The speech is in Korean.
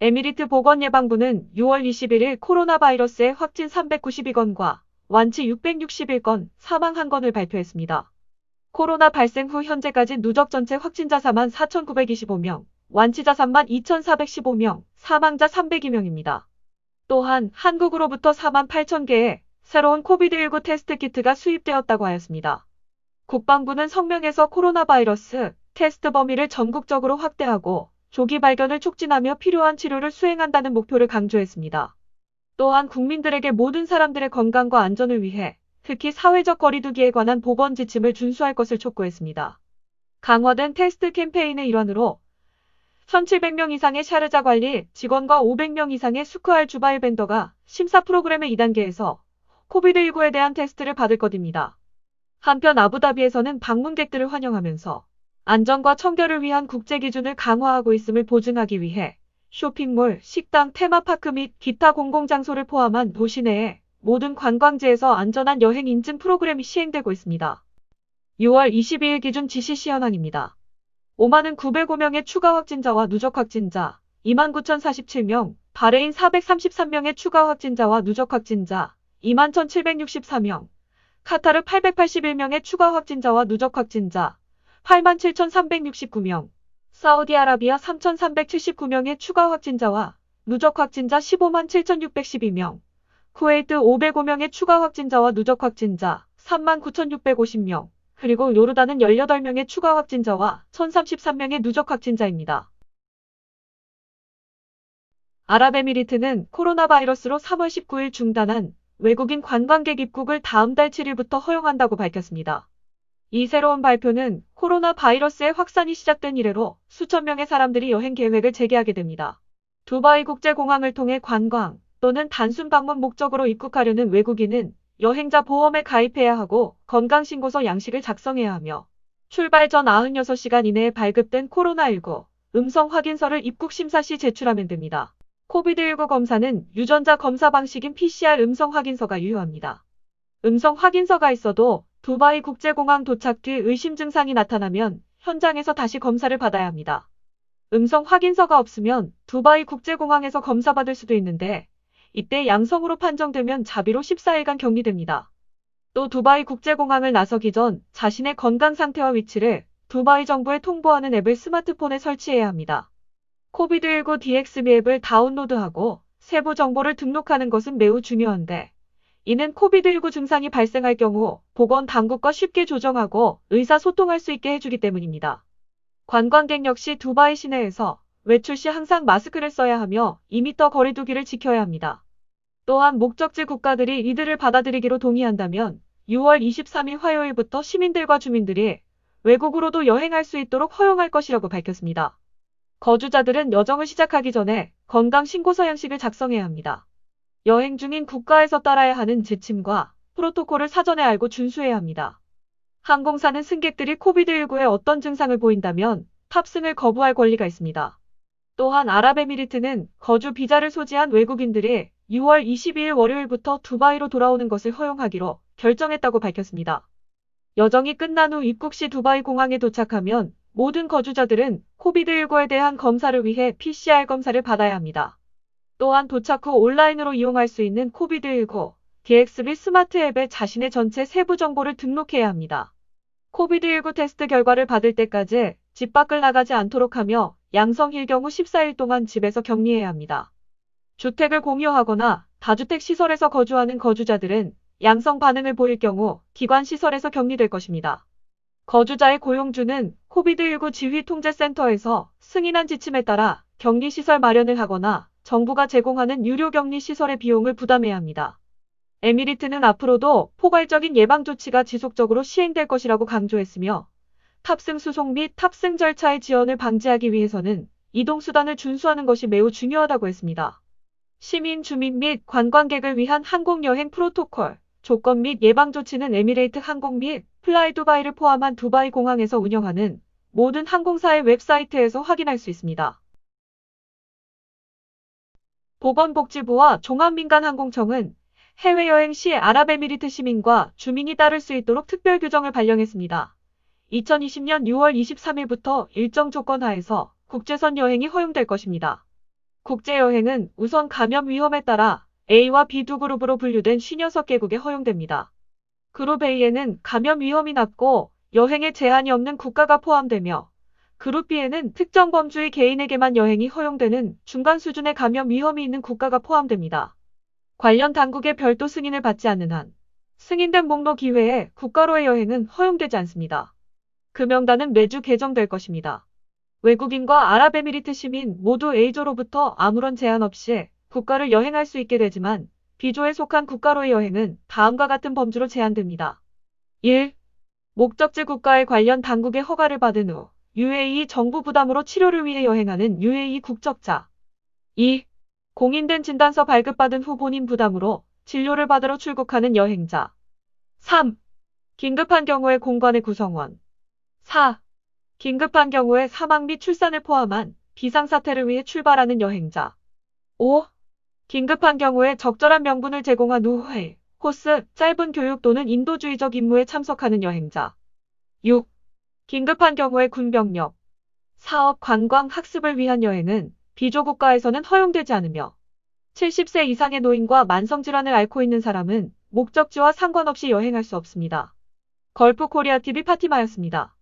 에미리트 보건예방부는 6월 21일 코로나 바이러스의 확진 392건과 완치 661건, 사망 1건을 발표했습니다. 코로나 발생 후 현재까지 누적 전체 확진자 44,925명, 완치자 32,415명, 사망자 302명입니다. 또한 한국으로부터 48,000개의 새로운 코비드19 테스트 키트가 수입되었다고 하였습니다. 국방부는 성명에서 코로나 바이러스 테스트 범위를 전국적으로 확대하고 조기 발견을 촉진하며 필요한 치료를 수행한다는 목표를 강조했습니다. 또한 국민들에게 모든 사람들의 건강과 안전을 위해 특히 사회적 거리두기에 관한 보건 지침을 준수할 것을 촉구했습니다. 강화된 테스트 캠페인의 일환으로 1,700명 이상의 샤르자 관리 직원과 500명 이상의 스쿠알 주바일 벤더가 심사 프로그램의 2단계에서 코비드19에 대한 테스트를 받을 것입니다. 한편 아부다비에서는 방문객들을 환영하면서 안전과 청결을 위한 국제 기준을 강화하고 있음을 보증하기 위해 쇼핑몰, 식당, 테마파크 및 기타 공공장소를 포함한 도시 내의 모든 관광지에서 안전한 여행 인증 프로그램이 시행되고 있습니다. 6월 22일 기준 GCC 현황입니다. 오만은 905명의 추가 확진자와 누적 확진자, 29,047명, 바레인 433명의 추가 확진자와 누적 확진자, 21,764명, 카타르 881명의 추가 확진자와 누적 확진자, 87,369명, 사우디아라비아 3,379명의 추가 확진자와 누적 확진자 15만 7,612명, 쿠웨이트 505명의 추가 확진자와 누적 확진자 3만 9,650명, 그리고 요르단은 18명의 추가 확진자와 1,033명의 누적 확진자입니다. 아랍에미리트는 코로나 바이러스로 3월 19일 중단한 외국인 관광객 입국을 다음 달 7일부터 허용한다고 밝혔습니다. 이 새로운 발표는 코로나 바이러스의 확산이 시작된 이래로 수천 명의 사람들이 여행 계획을 재개하게 됩니다. 두바이 국제공항을 통해 관광 또는 단순 방문 목적으로 입국하려는 외국인은 여행자 보험에 가입해야 하고 건강신고서 양식을 작성해야 하며 출발 전 96시간 이내에 발급된 코로나19 음성 확인서를 입국 심사 시 제출하면 됩니다. 코비드19 검사는 유전자 검사 방식인 PCR 음성 확인서가 유효합니다. 음성 확인서가 있어도 두바이 국제공항 도착 뒤 의심 증상이 나타나면 현장에서 다시 검사를 받아야 합니다. 음성 확인서가 없으면 두바이 국제공항에서 검사받을 수도 있는데 이때 양성으로 판정되면 자비로 14일간 격리됩니다. 또 두바이 국제공항을 나서기 전 자신의 건강 상태와 위치를 두바이 정부에 통보하는 앱을 스마트폰에 설치해야 합니다. 코비드19 DXB 앱을 다운로드하고 세부 정보를 등록하는 것은 매우 중요한데 이는 코비드19 증상이 발생할 경우 보건당국과 쉽게 조정하고 의사소통할 수 있게 해주기 때문입니다. 관광객 역시 두바이 시내에서 외출 시 항상 마스크를 써야 하며 2m 거리두기를 지켜야 합니다. 또한 목적지 국가들이 이들을 받아들이기로 동의한다면 6월 23일 화요일부터 시민들과 주민들이 외국으로도 여행할 수 있도록 허용할 것이라고 밝혔습니다. 거주자들은 여정을 시작하기 전에 건강신고서 양식을 작성해야 합니다. 여행 중인 국가에서 따라야 하는 지침과 프로토콜을 사전에 알고 준수해야 합니다. 항공사는 승객들이 코비드19에 어떤 증상을 보인다면 탑승을 거부할 권리가 있습니다. 또한 아랍에미리트는 거주 비자를 소지한 외국인들이 6월 22일 월요일부터 두바이로 돌아오는 것을 허용하기로 결정했다고 밝혔습니다. 여정이 끝난 후 입국 시 두바이 공항에 도착하면 모든 거주자들은 코비드19에 대한 검사를 위해 PCR 검사를 받아야 합니다. 또한 도착 후 온라인으로 이용할 수 있는 코비드19 DXB 스마트 앱에 자신의 전체 세부 정보를 등록해야 합니다. 코비드19 테스트 결과를 받을 때까지 집 밖을 나가지 않도록 하며 양성일 경우 14일 동안 집에서 격리해야 합니다. 주택을 공유하거나 다주택 시설에서 거주하는 거주자들은 양성 반응을 보일 경우 기관 시설에서 격리될 것입니다. 거주자의 고용주는 코비드19 지휘통제센터에서 승인한 지침에 따라 격리시설 마련을 하거나 정부가 제공하는 유료 격리 시설의 비용을 부담해야 합니다. 에미리트는 앞으로도 포괄적인 예방 조치가 지속적으로 시행될 것이라고 강조했으며 탑승 수속 및 탑승 절차의 지연을 방지하기 위해서는 이동수단을 준수하는 것이 매우 중요하다고 했습니다. 시민, 주민 및 관광객을 위한 항공여행 프로토콜, 조건 및 예방 조치는 에미레이트 항공 및 플라이두바이를 포함한 두바이 공항에서 운영하는 모든 항공사의 웹사이트에서 확인할 수 있습니다. 보건복지부와 종합민간항공청은 해외여행 시 아랍에미리트 시민과 주민이 따를 수 있도록 특별 규정을 발령했습니다. 2020년 6월 23일부터 일정 조건 하에서 국제선 여행이 허용될 것입니다. 국제여행은 우선 감염 위험에 따라 A와 B 두 그룹으로 분류된 56개국에 허용됩니다. 그룹 A에는 감염 위험이 낮고 여행에 제한이 없는 국가가 포함되며 그룹 B에는 특정 범주의 개인에게만 여행이 허용되는 중간 수준의 감염 위험이 있는 국가가 포함됩니다. 관련 당국의 별도 승인을 받지 않는 한 승인된 목록 이외에 국가로의 여행은 허용되지 않습니다. 그 명단은 매주 개정될 것입니다. 외국인과 아랍에미리트 시민 모두 A조로부터 아무런 제한 없이 국가를 여행할 수 있게 되지만 B조에 속한 국가로의 여행은 다음과 같은 범주로 제한됩니다. 1. 목적지 국가의 관련 당국의 허가를 받은 후 UAE 정부 부담으로 치료를 위해 여행하는 UAE 국적자. 2. 공인된 진단서 발급받은 후 본인 부담으로 진료를 받으러 출국하는 여행자. 3. 긴급한 경우에 공관의 구성원. 4. 긴급한 경우에 사망 및 출산을 포함한 비상사태를 위해 출발하는 여행자. 5. 긴급한 경우에 적절한 명분을 제공한 후에 코스, 짧은 교육 또는 인도주의적 임무에 참석하는 여행자. 6. 긴급한 경우에 군병력, 사업, 관광, 학습을 위한 여행은 B조 국가에서는 허용되지 않으며 70세 이상의 노인과 만성질환을 앓고 있는 사람은 목적지와 상관없이 여행할 수 없습니다. 걸프 코리아 TV 파티마였습니다.